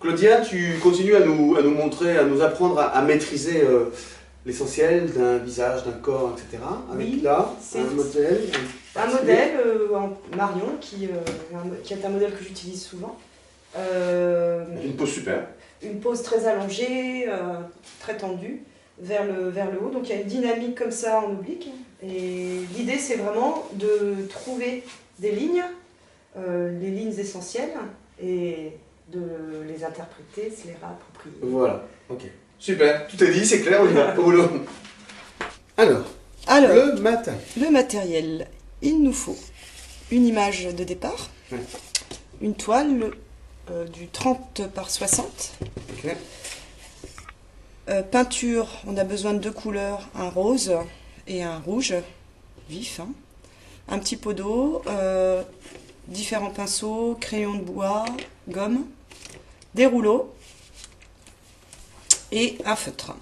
Claudia, tu continues à nous montrer, à nous apprendre à maîtriser l'essentiel d'un visage, d'un corps, etc. Avec Oui, là, c'est un modèle. un modèle en Marion qui est un modèle que j'utilise souvent. Une pose super. Une pose très allongée, très tendue, vers le haut. Donc il y a une dynamique comme ça en oblique. Et l'idée, c'est vraiment de trouver des lignes, les lignes essentielles, et de les interpréter, se les réapproprier. Voilà, ok. Super, tout est dit, c'est clair, on y va, au boulot. Alors, le matériel, il nous faut une image de départ, ouais. Une toile du 30 par 60. Okay. Peinture, on a besoin de deux couleurs, un rose et un rouge vif. Hein. Un petit pot d'eau, différents pinceaux, crayons de bois, gomme, des rouleaux et un feutre.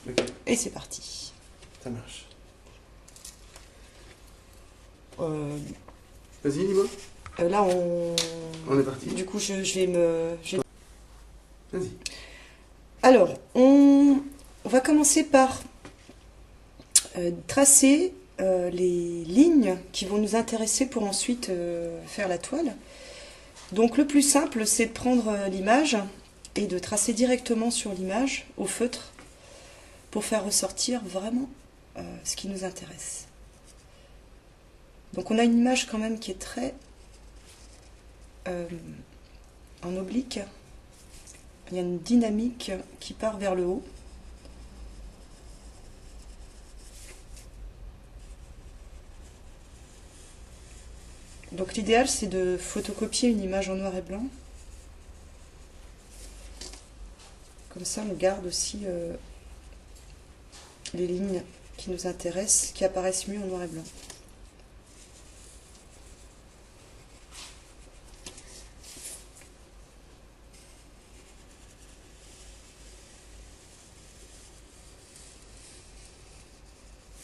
Okay. Et c'est parti. Ça marche. Vas-y, dis-moi. Là, on est parti. Du coup, je vais me... Vas-y. Alors, on va commencer par tracer les lignes qui vont nous intéresser pour ensuite faire la toile. Donc, le plus simple, c'est de prendre l'image et de tracer directement sur l'image au feutre pour faire ressortir vraiment ce qui nous intéresse. Donc, on a une image quand même qui est très en oblique. Il y a une dynamique qui part vers le haut. Donc l'idéal, c'est de photocopier une image en noir et blanc. Comme ça, on garde aussi les lignes qui nous intéressent, qui apparaissent mieux en noir et blanc.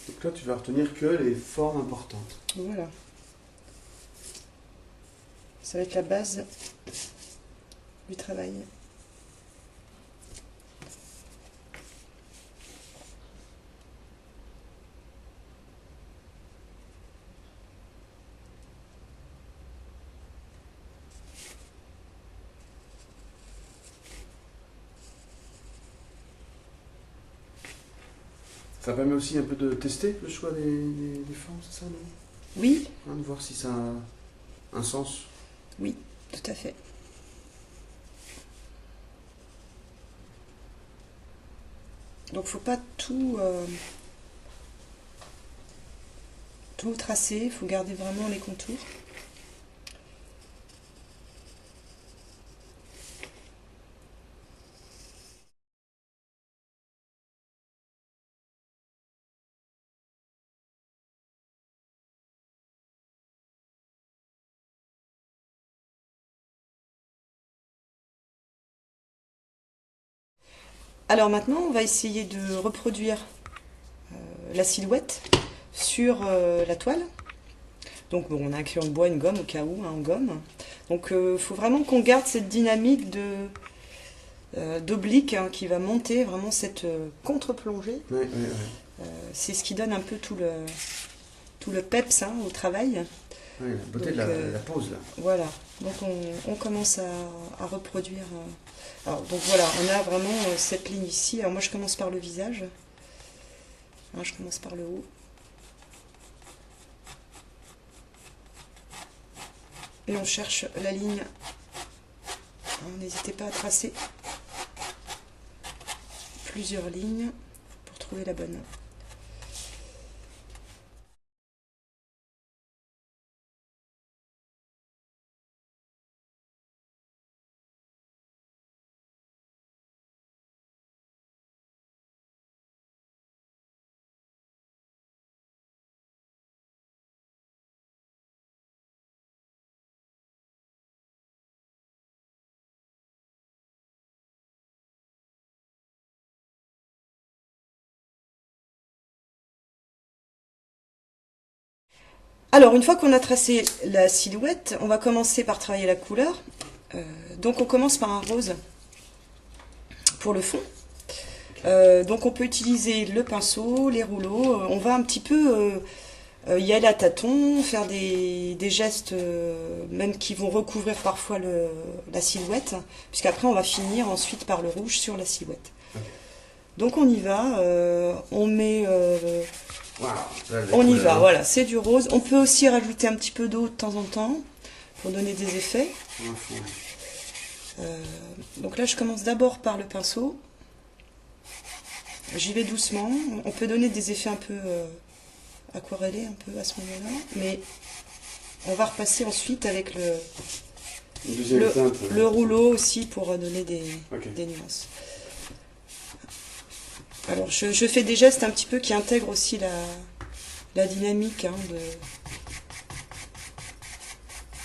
Donc là, tu vas retenir que les formes importantes. Voilà. Ça va être la base du travail. Ça permet aussi un peu de tester le choix des formes, c'est ça, non? Oui. Hein, de voir si ça a un sens. Oui, tout à fait. Donc, faut pas tout tracer, il faut garder vraiment les contours. Alors maintenant, on va essayer de reproduire la silhouette sur la toile. Donc bon, on a un crayon de bois, une gomme au cas où, hein, en gomme. Donc il faut vraiment qu'on garde cette dynamique d'oblique hein, qui va monter vraiment cette contre-plongée. Ouais. C'est ce qui donne un peu tout le peps hein, au travail. Oui, la beauté donc, de la pose là. Voilà, donc on commence à reproduire. Alors, donc voilà, on a vraiment cette ligne ici. Alors moi je commence par le visage. Hein, je commence par le haut. Et on cherche la ligne. N'hésitez pas à tracer plusieurs lignes pour trouver la bonne. Alors, une fois qu'on a tracé la silhouette, on va commencer par travailler la couleur. Donc, on commence par un rose. pour le fond. Donc on peut utiliser le pinceau, les rouleaux, on va un petit peu y aller à tâtons, faire des gestes même qui vont recouvrir parfois la silhouette, puisqu'après on va finir ensuite par le rouge sur la silhouette. Ok. Donc on y va, on met... Waouh, là, les on y couleurs. va, voilà, c'est du rose. On peut aussi rajouter un petit peu d'eau de temps en temps pour donner des effets. Ouais, ouais. Donc là je commence d'abord par le pinceau. J'y vais doucement. On peut donner des effets un peu aquarellés un peu à ce moment-là, mais on va repasser ensuite avec Une deuxième teinte. le rouleau aussi pour donner Ok. des nuances. Alors je fais des gestes un petit peu qui intègrent aussi la dynamique hein,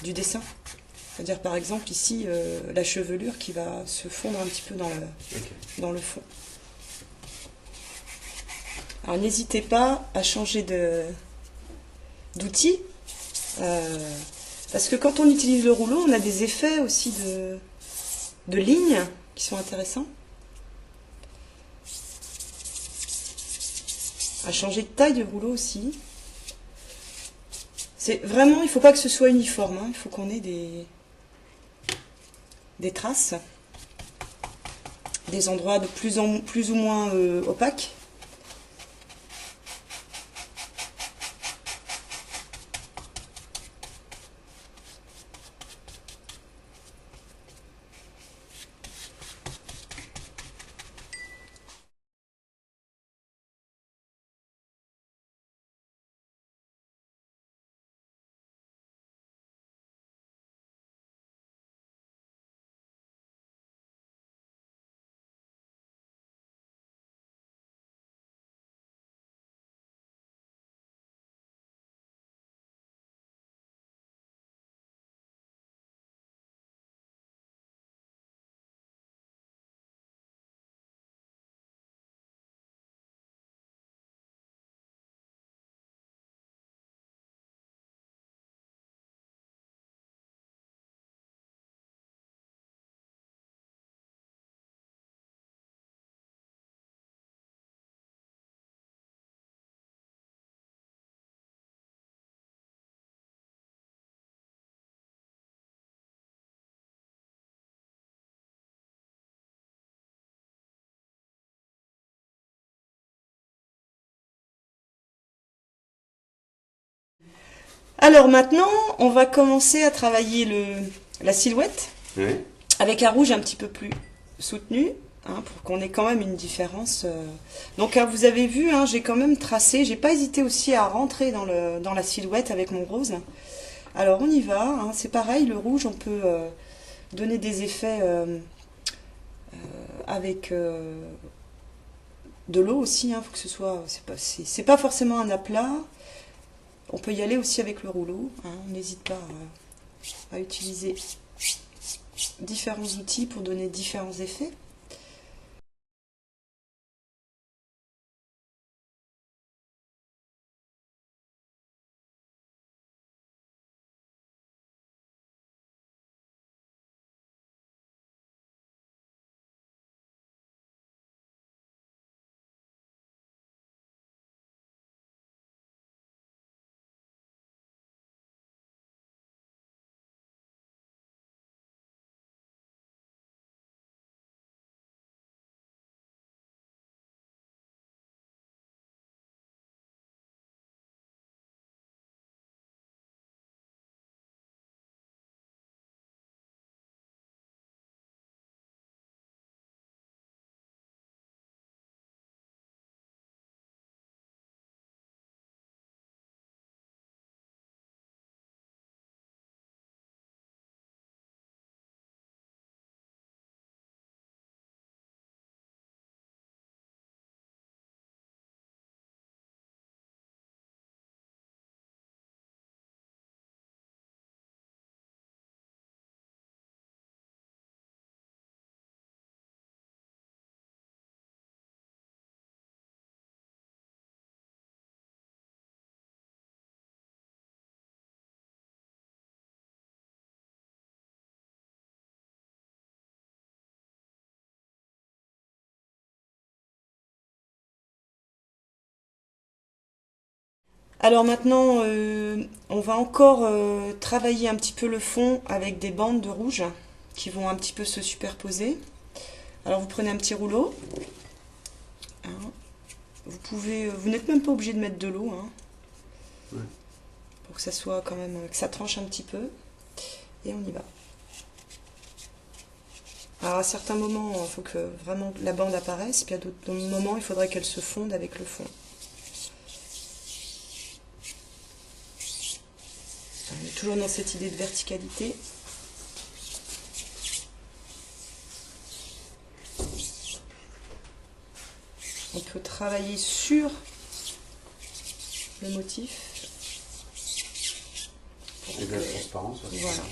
du dessin. C'est-à-dire par exemple ici la chevelure qui va se fondre un petit peu dans le fond. Alors n'hésitez pas à changer d'outil, parce que quand on utilise le rouleau, on a des effets aussi de lignes qui sont intéressants. À changer de taille du rouleau aussi. C'est vraiment, il ne faut pas que ce soit uniforme, hein, il faut qu'on ait des traces, des endroits de plus ou moins opaques. Alors maintenant, on va commencer à travailler la silhouette Ouais. avec un rouge un petit peu plus soutenu, hein, pour qu'on ait quand même une différence. Donc vous avez vu, hein, j'ai quand même tracé, j'ai pas hésité aussi à rentrer dans la silhouette avec mon rose. Alors on y va, hein, c'est pareil, le rouge, on peut donner des effets avec de l'eau aussi, hein, faut que ce soit, c'est pas forcément un aplat. On peut y aller aussi avec le rouleau, hein, on n'hésite pas à utiliser différents outils pour donner différents effets. Alors maintenant, on va encore travailler un petit peu le fond avec des bandes de rouge qui vont un petit peu se superposer. Alors vous prenez un petit rouleau. Hein. Vous n'êtes même pas obligé de mettre de l'eau, hein, Ouais. pour que ça soit quand même, que ça tranche un petit peu. Et on y va. Alors à certains moments, il faut que vraiment la bande apparaisse, puis à d'autres moments, il faudrait qu'elle se fonde avec le fond. On est toujours dans cette idée de verticalité. On peut travailler sur le motif. Et de la transparence. Ouais. Voilà.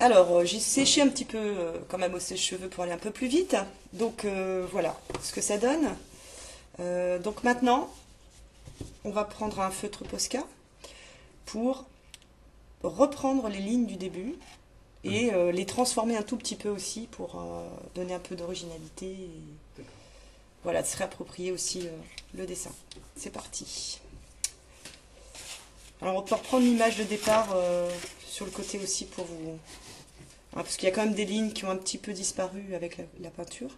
Alors, j'ai séché un petit peu quand même au sèche-cheveux pour aller un peu plus vite. Donc voilà ce que ça donne. Donc maintenant, on va prendre un feutre Posca pour reprendre les lignes du début et les transformer un tout petit peu aussi pour donner un peu d'originalité. Et voilà, de se réapproprier aussi le dessin. C'est parti. Alors on peut reprendre l'image de départ sur le côté aussi pour vous... Hein, parce qu'il y a quand même des lignes qui ont un petit peu disparu avec la peinture.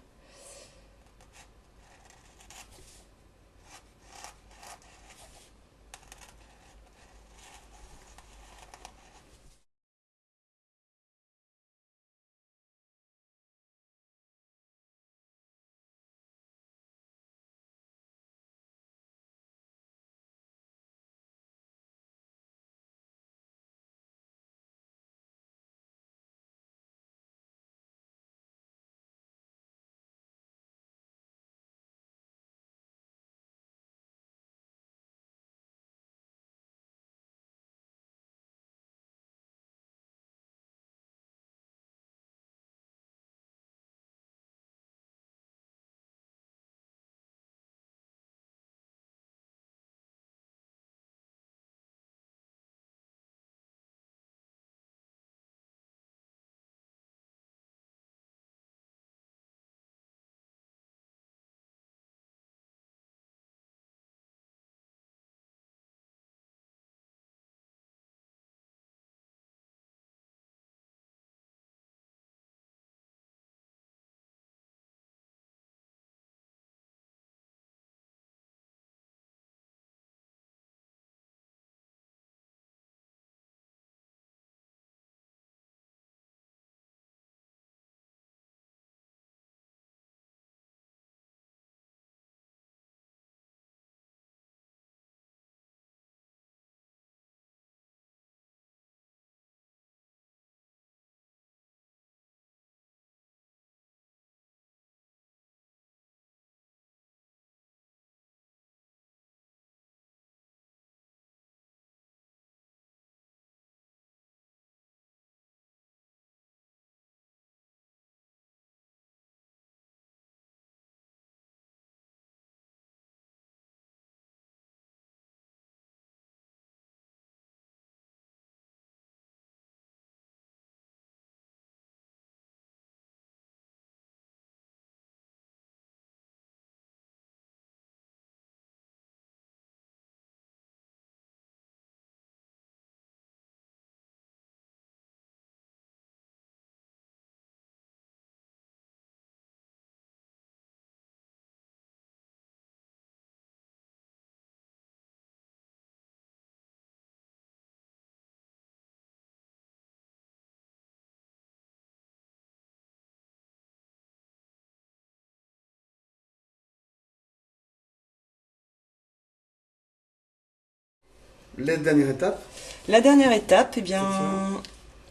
La dernière étape. La dernière étape, eh bien,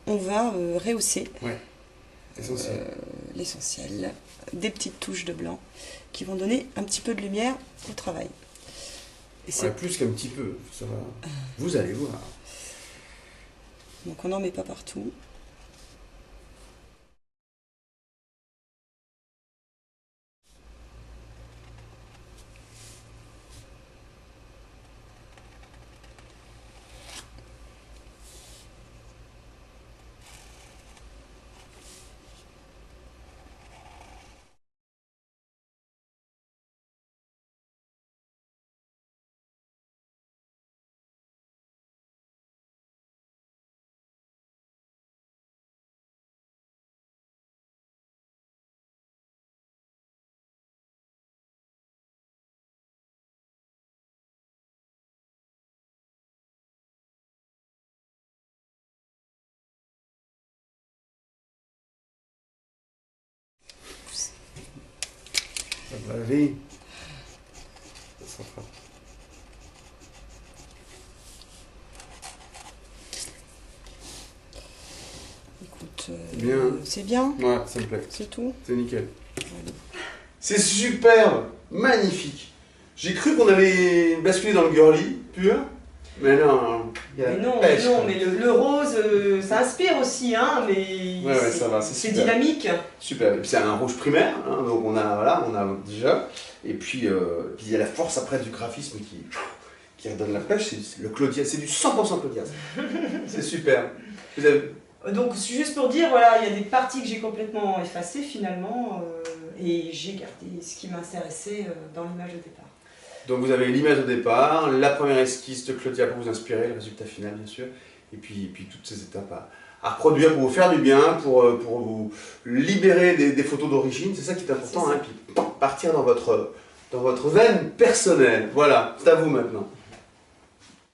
C'est on va rehausser Ouais. Essentiel. l'essentiel. Des petites touches de blanc qui vont donner un petit peu de lumière au travail. Ouais, plus qu'un petit peu, ça va. Vous allez voir. Donc on n'en met pas partout. Ça va laver. Ça fera. Écoute, Bien. c'est bien. Ouais, ça me plaît. C'est tout. C'est nickel. Voilà. C'est superbe, magnifique. J'ai cru qu'on allait basculer dans le girly pur, mais non, il y a Mais la non, pêche, mais, non, quoi. mais le rose, ça inspire aussi, hein, mais Ouais, ouais, ça va, c'est super. dynamique. Super. Et puis c'est un rouge primaire, hein, donc on a déjà. Et puis il y a la force après du graphisme qui redonne la pêche. C'est le Claudia, c'est du 100% Claudia. C'est super. Vous avez... Donc juste pour dire, voilà, il y a des parties que j'ai complètement effacées finalement, et j'ai gardé ce qui m'intéressait dans l'image de départ. Donc vous avez l'image au départ, la première esquisse de Claudia pour vous inspirer, le résultat final bien sûr, et puis toutes ces étapes à reproduire pour vous faire du bien, pour vous libérer des photos d'origine, c'est ça qui est important, C'est ça. hein, et puis partir dans votre veine personnelle. Voilà, c'est à vous maintenant.